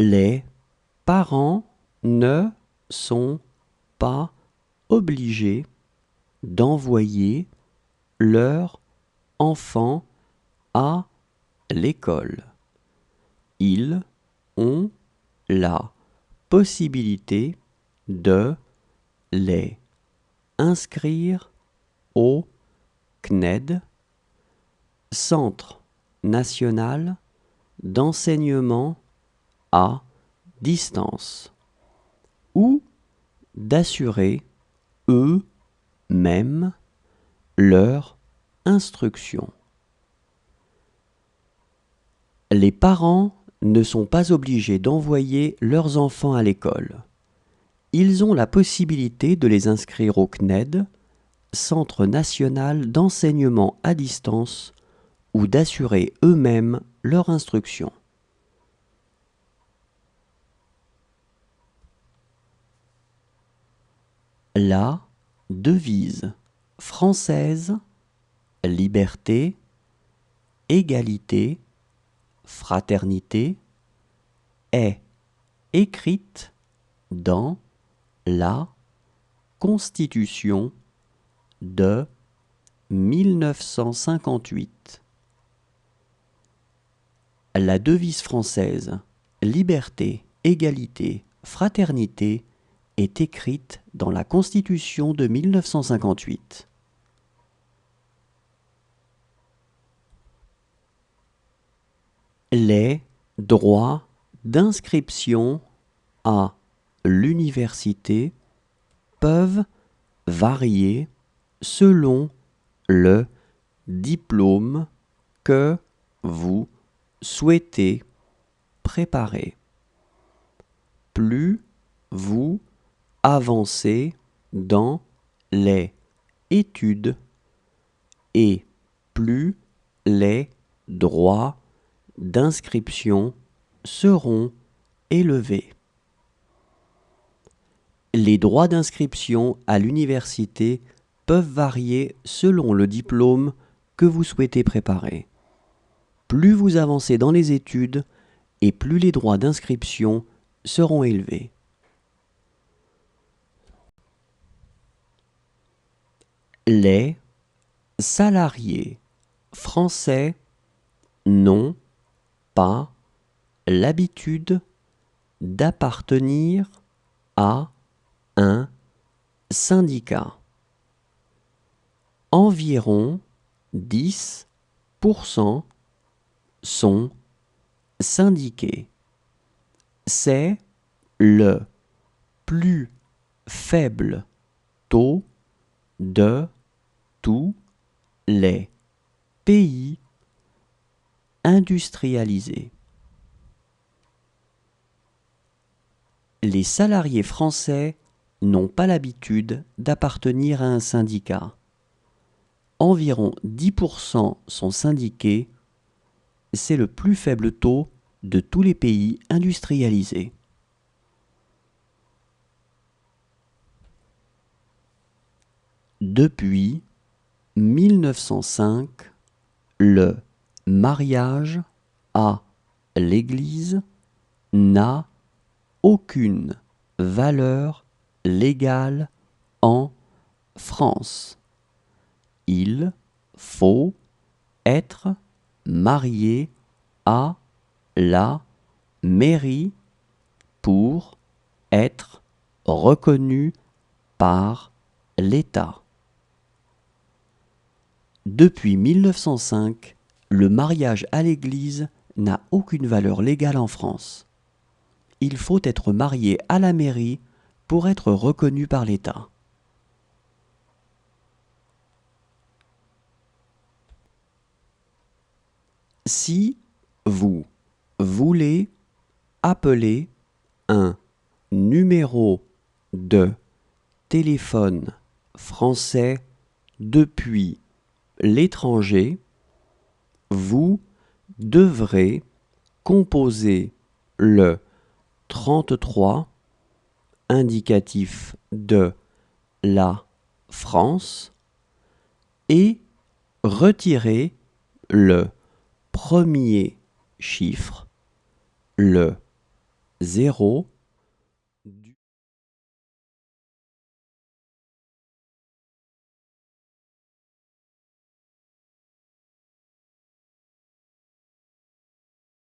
Les parents ne sont pas obligés d'envoyer leur enfant à l'école. Ils ont la possibilité de les inscrire au CNED, Centre national d'enseignement à distance, ou d'assurer eux-mêmes leur instruction. Les parents ne sont pas obligés d'envoyer leurs enfants à l'école. Ils ont la possibilité de les inscrire au CNED, Centre national d'enseignement à distance, ou d'assurer eux-mêmes leur instruction. La devise française liberté, égalité, fraternité est écrite dans la Constitution de 1958. La devise française liberté, égalité, fraternité est écrite dans la Constitution de 1958. Les droits d'inscription à l'université peuvent varier selon le diplôme que vous souhaitez préparer. Plus vous avancez dans les études et plus les droits d'inscription seront élevés. Les droits d'inscription à l'université peuvent varier selon le diplôme que vous souhaitez préparer. Plus vous avancez dans les études et plus les droits d'inscription seront élevés. Les salariés français n'ont pas l'habitude d'appartenir à un syndicat. Environ 10% sont syndiqués. C'est le plus faible taux de tous les pays industrialisés. Les salariés français n'ont pas l'habitude d'appartenir à un syndicat. Environ 10% sont syndiqués. C'est le plus faible taux de tous les pays industrialisés. Depuis 1905, le mariage à l'Église n'a aucune valeur légale en France. Il faut être marié à la mairie pour être reconnu par l'État. Depuis 1905, le mariage à l'Église n'a aucune valeur légale en France. Il faut être marié à la mairie pour être reconnu par l'État. Si vous voulez appeler un numéro de téléphone français depuis l'étranger, vous devrez composer le 33, indicatif de la France, et retirer le premier chiffre, le 0